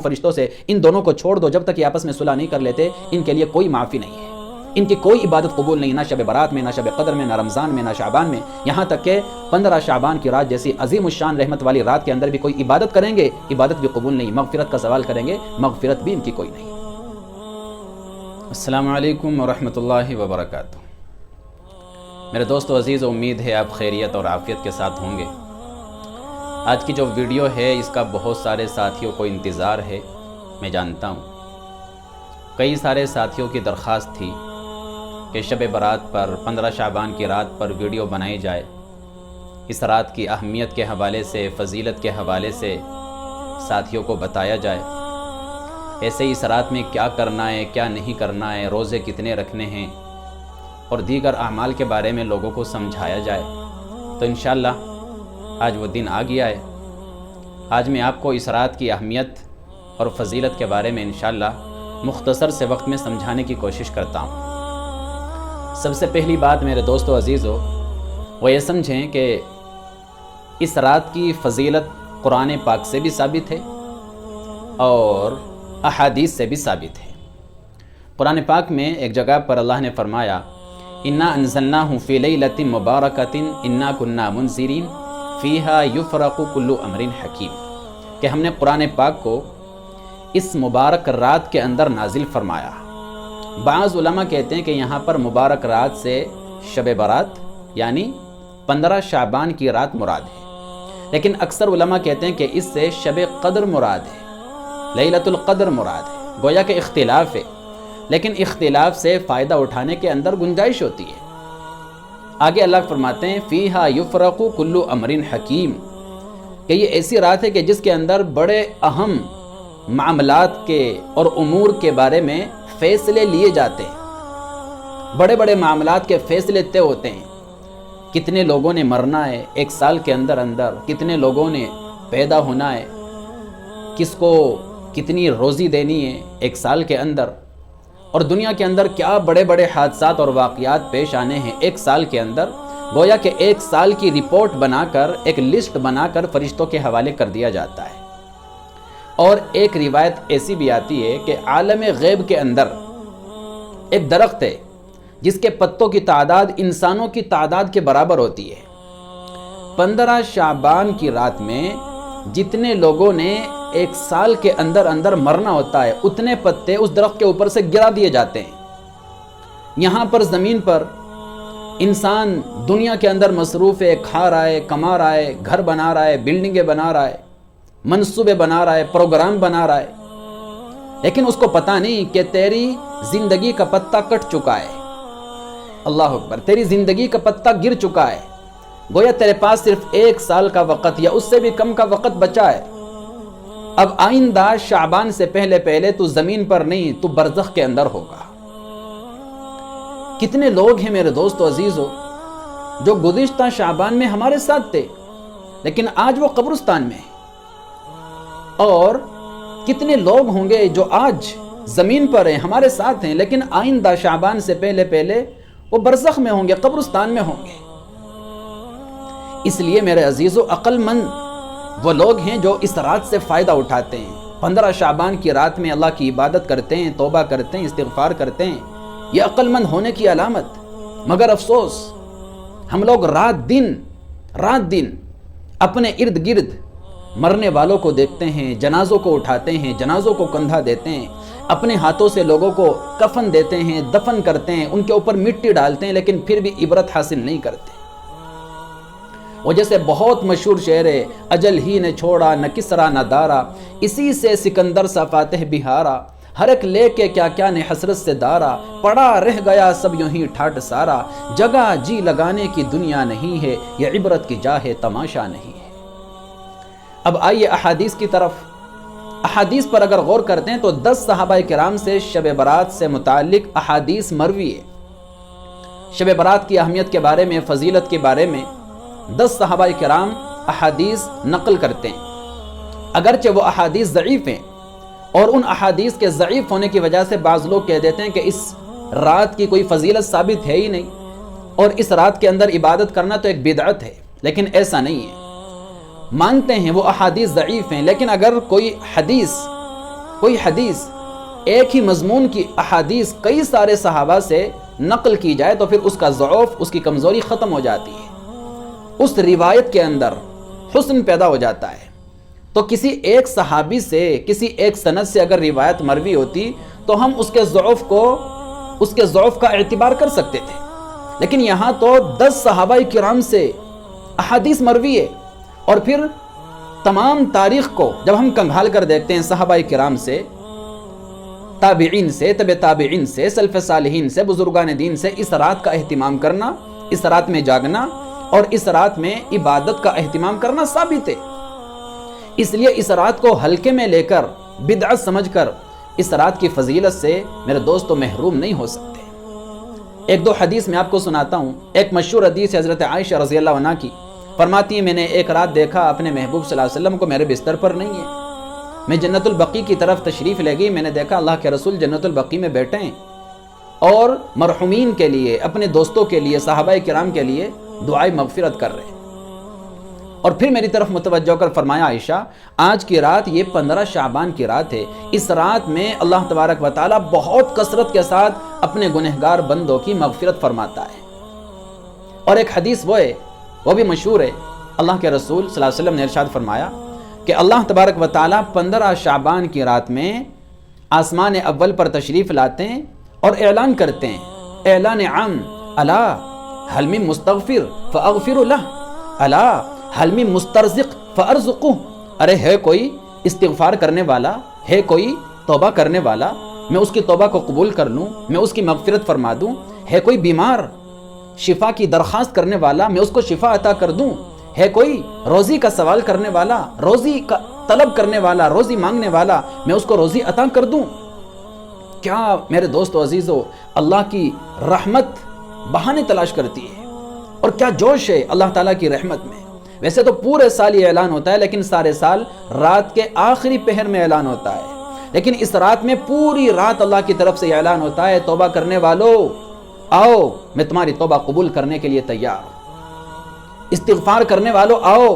فرشتوں سے ان دونوں کو چھوڑ دو، جب تک یہ آپس میں صلح نہیں کر لیتے ان کے لیے کوئی معافی نہیں ہے، ان کی کوئی عبادت قبول نہیں، نہ شب برات میں، نہ شب قدر میں، نہ رمضان میں، نہ شعبان میں، یہاں تک کہ 15 شعبان کی رات جیسی عظیم الشان رحمت والی رات کے اندر بھی کوئی عبادت کریں گے، عبادت بھی قبول نہیں، مغفرت کا سوال کریں گے، مغفرت بھی ان کی کوئی نہیں۔ السلام علیکم ورحمۃ اللہ وبرکاتہ۔ میرے دوستو عزیز، امید ہے آپ خیریت اور عافیت کے ساتھ ہوں گے۔ آج کی جو ویڈیو ہے اس کا بہت سارے ساتھیوں کو انتظار ہے، میں جانتا ہوں۔ کئی سارے ساتھیوں کی درخواست تھی کہ شب برات پر 15 شعبان کی رات پر ویڈیو بنائی جائے، اس رات کی اہمیت کے حوالے سے، فضیلت کے حوالے سے ساتھیوں کو بتایا جائے، ایسے اس رات میں کیا کرنا ہے، کیا نہیں کرنا ہے، روزے کتنے رکھنے ہیں اور دیگر اعمال کے بارے میں لوگوں کو سمجھایا جائے۔ تو انشاءاللہ آج وہ دن آ گیا ہے۔ آج میں آپ کو اس رات کی اہمیت اور فضیلت کے بارے میں انشاءاللہ مختصر سے وقت میں سمجھانے کی کوشش کرتا ہوں۔ سب سے پہلی بات میرے دوستو عزیزو، وہ یہ سمجھیں کہ اس رات کی فضیلت قرآن پاک سے بھی ثابت ہے اور احادیث سے بھی ثابت ہے۔ قرآن پاک میں ایک جگہ پر اللہ نے فرمایا، اِنَّا أَنزَلْنَاهُ فِي لَيْلَةٍ مُبَارَكَةٍ إِنَّا كُنَّا مُنذِرِينَ فِيهَا يُفْرَقُ كُلُّ أَمْرٍ حَكِيمٍ کہ ہم نے قرآن پاک کو اس مبارک رات کے اندر نازل فرمایا۔ بعض علماء کہتے ہیں کہ یہاں پر مبارک رات سے شب برات یعنی 15 شعبان کی رات مراد ہے، لیکن اکثر علماء کہتے ہیں کہ اس سے شب قدر مراد ہے، لیلۃ القدر مراد ہے۔ گویا کہ اختلاف ہے، لیکن اختلاف سے فائدہ اٹھانے کے اندر گنجائش ہوتی ہے۔ آگے اللہ فرماتے ہیں فیہا یفرق کل امر حکیم کہ یہ ایسی رات ہے کہ جس کے اندر بڑے اہم معاملات کے اور امور کے بارے میں فیصلے لیے جاتے ہیں، بڑے بڑے معاملات کے فیصلے طے ہوتے ہیں۔ کتنے لوگوں نے مرنا ہے ایک سال کے اندر اندر، کتنے لوگوں نے پیدا ہونا ہے، کس کو کتنی روزی دینی ہے ایک سال کے اندر، اور دنیا کے اندر کیا بڑے بڑے حادثات اور واقعات پیش آنے ہیں ایک سال کے اندر۔ گویا کہ ایک سال کی رپورٹ بنا کر، ایک لسٹ بنا کر فرشتوں کے حوالے کر دیا جاتا ہے۔ اور ایک روایت ایسی بھی آتی ہے کہ عالم غیب کے اندر ایک درخت ہے جس کے پتوں کی تعداد انسانوں کی تعداد کے برابر ہوتی ہے۔ 15 شعبان کی رات میں جتنے لوگوں نے ایک سال کے اندر اندر مرنا ہوتا ہے، اتنے پتے اس درخت کے اوپر سے گرا دیے جاتے ہیں۔ یہاں پر زمین پر انسان دنیا کے اندر مصروف ہے، کھا رہا ہے، کما رہا ہے، گھر بنا رہا ہے، بلڈنگیں بنا رہا ہے، منصوبے بنا رہا ہے، پروگرام بنا رہا ہے، لیکن اس کو پتہ نہیں کہ تیری زندگی کا پتہ کٹ چکا ہے۔ اللہ اکبر، تیری زندگی کا پتہ گر چکا ہے۔ گویا تیرے پاس صرف ایک سال کا وقت یا اس سے بھی کم کا وقت بچا ہے۔ اب آئندہ شعبان سے پہلے پہلے تو زمین پر نہیں، تو برزخ کے اندر ہوگا۔ کتنے لوگ ہیں میرے دوستو عزیزو جو گزشتہ شعبان میں ہمارے ساتھ تھے، لیکن آج وہ قبرستان میں ہیں، اور کتنے لوگ ہوں گے جو آج زمین پر ہیں، ہمارے ساتھ ہیں، لیکن آئندہ شعبان سے پہلے پہلے وہ برزخ میں ہوں گے، قبرستان میں ہوں گے۔ اس لیے میرے عزیزو، عقل مند وہ لوگ ہیں جو اس رات سے فائدہ اٹھاتے ہیں، 15 شعبان کی رات میں اللہ کی عبادت کرتے ہیں، توبہ کرتے ہیں، استغفار کرتے ہیں۔ یہ عقل مند ہونے کی علامت۔ مگر افسوس، ہم لوگ رات دن اپنے ارد گرد مرنے والوں کو دیکھتے ہیں، جنازوں کو اٹھاتے ہیں، جنازوں کو کندھا دیتے ہیں، اپنے ہاتھوں سے لوگوں کو کفن دیتے ہیں، دفن کرتے ہیں، ان کے اوپر مٹی ڈالتے ہیں، لیکن پھر بھی عبرت حاصل نہیں کرتے۔ وہ جیسے بہت مشہور شعر ہے، اجل ہی نے چھوڑا نہ کسرا نہ دارا، اسی سے سکندر سا فاتح بہارا، ہر ایک لے کے کیا کیا نے حسرت سے دارا، پڑا رہ گیا سب یوں ہی ٹھاٹ سارا، جگہ جی لگانے کی دنیا نہیں ہے، یہ عبرت کی جا ہے تماشا نہیں ہے۔ اب آئیے احادیث کی طرف۔ احادیث پر اگر غور کرتے ہیں تو 10 صحابہ کرام سے شب برات سے متعلق احادیث مروی ہے۔ شب برات کی اہمیت کے بارے میں، فضیلت کے بارے میں 10 صحابہ کرام احادیث نقل کرتے ہیں، اگرچہ وہ احادیث ضعیف ہیں، اور ان احادیث کے ضعیف ہونے کی وجہ سے بعض لوگ کہہ دیتے ہیں کہ اس رات کی کوئی فضیلت ثابت ہے ہی نہیں، اور اس رات کے اندر عبادت کرنا تو ایک بدعت ہے، لیکن ایسا نہیں ہے۔ مانتے ہیں وہ احادیث ضعیف ہیں، لیکن اگر کوئی حدیث کوئی حدیث ایک ہی مضمون کی احادیث کئی سارے صحابہ سے نقل کی جائے تو پھر اس کا ضعف، اس کی کمزوری ختم ہو جاتی ہے، اس روایت کے اندر حسن پیدا ہو جاتا ہے۔ تو کسی ایک صحابی سے، کسی ایک سند سے اگر روایت مروی ہوتی تو ہم اس کے ضعف کا اعتبار کر سکتے تھے، لیکن یہاں تو 10 صحابہ کرام سے احادیث مروی ہے، اور پھر تمام تاریخ کو جب ہم کنگھال کر دیکھتے ہیں صحابہ کرام سے، تابعین سے، تبع تابعین سے، سلف صالحین سے، بزرگان دین سے، اس رات کا اہتمام کرنا، اس رات میں جاگنا اور اس رات میں عبادت کا اہتمام کرنا ثابت ہے۔ اس لیے اس رات کو ہلکے میں لے کر، بدعت سمجھ کر اس رات کی فضیلت سے میرے دوستو محروم نہیں ہو سکتے۔ ایک دو حدیث میں آپ کو سناتا ہوں۔ ایک مشہور حدیث حضرت عائشہ رضی اللہ عنہ کی، فرماتی ہیں میں نے ایک رات دیکھا اپنے محبوب صلی اللہ علیہ وسلم کو میرے بستر پر نہیں ہے، میں جنت البقیع کی طرف تشریف لے گئی، میں نے دیکھا اللہ کے رسول جنت البقیع میں بیٹھے ہیں اور مرحومین کے لیے، اپنے دوستوں کے لیے، صحابہ کرام کے لیے دعائے مغفرت کر رہے ہیں، اور پھر میری طرف متوجہ کر فرمایا عائشہ آج کی رات یہ 15 شعبان کی رات ہے، اس رات میں اللہ تبارک و تعالی بہت کثرت کے ساتھ اپنے گنہگار بندوں کی مغفرت فرماتا ہے۔ اور ایک حدیث وہ بھی مشہور ہے، اللہ کے رسول صلی اللہ علیہ وسلم نے ارشاد فرمایا کہ اللہ تبارک و تعالی 15 شعبان کی رات میں آسمان اول پر تشریف لاتے ہیں اور اعلان کرتے ہیں، اعلان عام، الا هل من مستغفر فاغفر له، الا هل من مسترزق فارزقه، ارے ہے کوئی استغفار کرنے والا، ہے کوئی توبہ کرنے والا، میں اس کی توبہ کو قبول کر لوں، میں اس کی مغفرت فرما دوں، ہے کوئی بیمار شفا کی درخواست کرنے والا، میں اس کو شفا عطا کر دوں، ہے کوئی روزی کا سوال کرنے والا، روزی کا طلب کرنے والا، روزی مانگنے والا، میں اس کو روزی عطا کر دوں۔ کیا میرے دوستو عزیزو اللہ کی رحمت بہانے تلاش کرتی ہے، اور کیا جوش ہے اللہ تعالیٰ کی رحمت میں۔ ویسے تو پورے سال یہ اعلان ہوتا ہے، لیکن سارے سال رات کے آخری پہر میں اعلان ہوتا ہے، لیکن اس رات میں پوری رات اللہ کی طرف سے یہ اعلان ہوتا ہے، توبہ کرنے والو آؤ میں تمہاری توبہ قبول کرنے کے لیے تیار ہوں، استغفار کرنے والو آؤ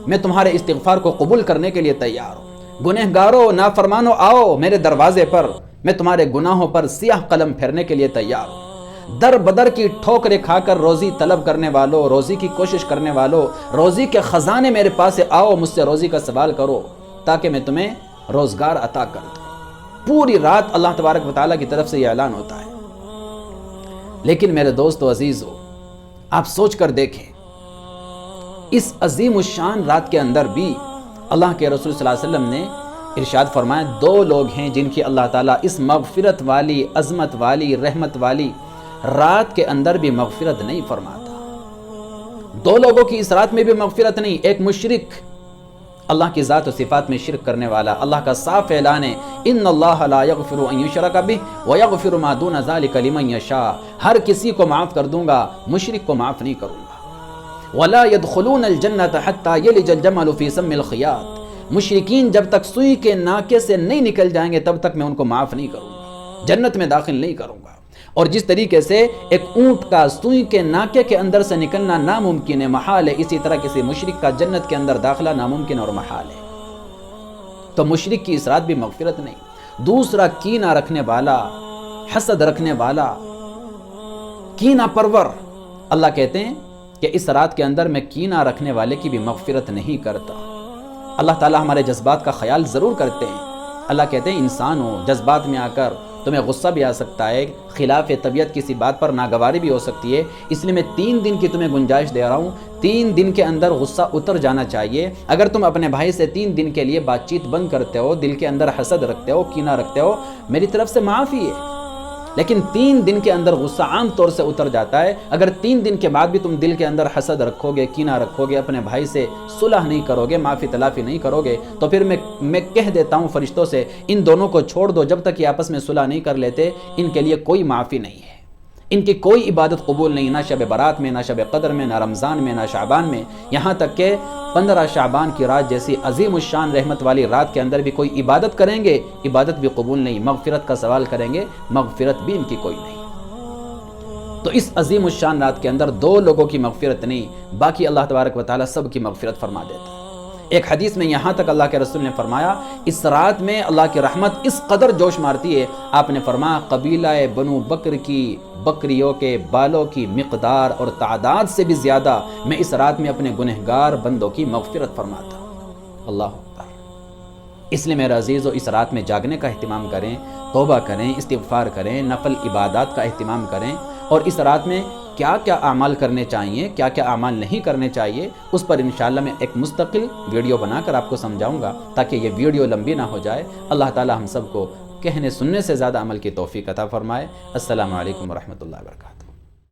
میں تمہارے استغفار کو قبول کرنے کے لیے تیار ہوں، گنہگارو نافرمانو آؤ میرے دروازے پر، میں تمہارے گناہوں پر سیاہ قلم پھیرنے کے لیے تیار ہوں، در بدر کی ٹھوکریں کھا کر روزی طلب کرنے والو، روزی کی کوشش کرنے والو، روزی کے خزانے میرے پاس آؤ، مجھ سے روزی کا سوال کرو تاکہ میں تمہیں روزگار عطا کر دوں۔ پوری رات اللہ تبارک و تعالیٰ کی طرف سے یہ اعلان ہوتا ہے۔ لیکن میرے دوستو عزیزو آپ سوچ کر دیکھیں، اس عظیم الشان رات کے اندر بھی اللہ کے رسول صلی اللہ علیہ وسلم نے ارشاد فرمایا 2 لوگ ہیں جن کی اللہ تعالیٰ اس مغفرت والی، عظمت والی، رحمت والی رات کے اندر بھی مغفرت نہیں فرماتا۔ 2 لوگوں کی اس رات میں بھی مغفرت نہیں، ایک مشرک، اللہ کی ذات و صفات میں شرک کرنے والا، اللہ کا صاف اعلان ہے ان اللہ لا یغفر ان یشرک بہ ویغفر ما دون ذلک لمن یشاء، ہر کسی کو معاف کر دوں گا، مشرک کو معاف نہیں کروں گا۔ ولا يدخلون الجنۃ حتى یلج الجمل فی سم الخیاط، مشرکین جب تک سوئی کے ناکے سے نہیں نکل جائیں گے تب تک میں ان کو معاف نہیں کروں گا، جنت میں داخل نہیں کروں گا۔ اور جس طریقے سے ایک اونٹ کا سوئی کے ناکے کے اندر سے نکلنا ناممکن ہے، محال ہے، اسی طرح کسی مشرک کا جنت کے اندر داخلہ ناممکن اور محال ہے۔ تو مشرک کی اس رات بھی مغفرت نہیں۔ دوسرا کینہ رکھنے والا، حسد رکھنے والا، کینہ پرور، اللہ کہتے ہیں کہ اس رات کے اندر میں کینہ رکھنے والے کی بھی مغفرت نہیں کرتا۔ اللہ تعالیٰ ہمارے جذبات کا خیال ضرور کرتے ہیں۔ اللہ کہتے ہیں انسان ہو، جذبات میں آ کر تمہیں غصہ بھی آ سکتا ہے، خلاف طبیعت کسی بات پر ناگواری بھی ہو سکتی ہے، اس لیے میں 3 دن کی تمہیں گنجائش دے رہا ہوں، 3 دن کے اندر غصہ اتر جانا چاہیے۔ اگر تم اپنے بھائی سے 3 دن کے لیے بات چیت بند کرتے ہو، دل کے اندر حسد رکھتے ہو، کینہ رکھتے ہو، میری طرف سے معافی ہے، لیکن 3 دن کے اندر غصہ عام طور سے اتر جاتا ہے۔ اگر 3 دن کے بعد بھی تم دل کے اندر حسد رکھو گے، کینہ رکھو گے، اپنے بھائی سے صلح نہیں کرو گے، معافی تلافی نہیں کرو گے، تو پھر میں کہہ دیتا ہوں فرشتوں سے ان دونوں کو چھوڑ دو، جب تک یہ آپس میں صلح نہیں کر لیتے ان کے لیے کوئی معافی نہیں ہے، ان کی کوئی عبادت قبول نہیں، نہ شب برات میں، نہ شب قدر میں، نہ رمضان میں، نہ شعبان میں، یہاں تک کہ 15 شعبان کی رات جیسی عظیم الشان رحمت والی رات کے اندر بھی کوئی عبادت کریں گے، عبادت بھی قبول نہیں، مغفرت کا سوال کریں گے، مغفرت بھی ان کی کوئی نہیں۔ تو اس عظیم الشان رات کے اندر 2 لوگوں کی مغفرت نہیں، باقی اللہ تبارک و تعالیٰ سب کی مغفرت فرما دیتا ہے۔ ایک حدیث میں یہاں تک اللہ کے رسول نے فرمایا اس رات میں اللہ کی رحمت اس قدر جوش مارتی ہے، آپ نے فرمایا قبیلہ بنو بکر کی بکریوں کے بالوں کی مقدار اور تعداد سے بھی زیادہ میں اس رات میں اپنے گنہگار بندوں کی مغفرت فرماتا ہوں۔ اللہ اکبر۔ اس لیے میرے عزیزو اس رات میں جاگنے کا اہتمام کریں، توبہ کریں، استغفار کریں، نفل عبادات کا اہتمام کریں، اور اس رات میں کیا کیا اعمال کرنے چاہیے، کیا کیا اعمال نہیں کرنے چاہیے، اس پر انشاءاللہ میں ایک مستقل ویڈیو بنا کر آپ کو سمجھاؤں گا تاکہ یہ ویڈیو لمبی نہ ہو جائے۔ اللہ تعالی ہم سب کو کہنے سننے سے زیادہ عمل کی توفیق عطا فرمائے۔ السلام علیکم ورحمۃ اللہ وبرکاتہ۔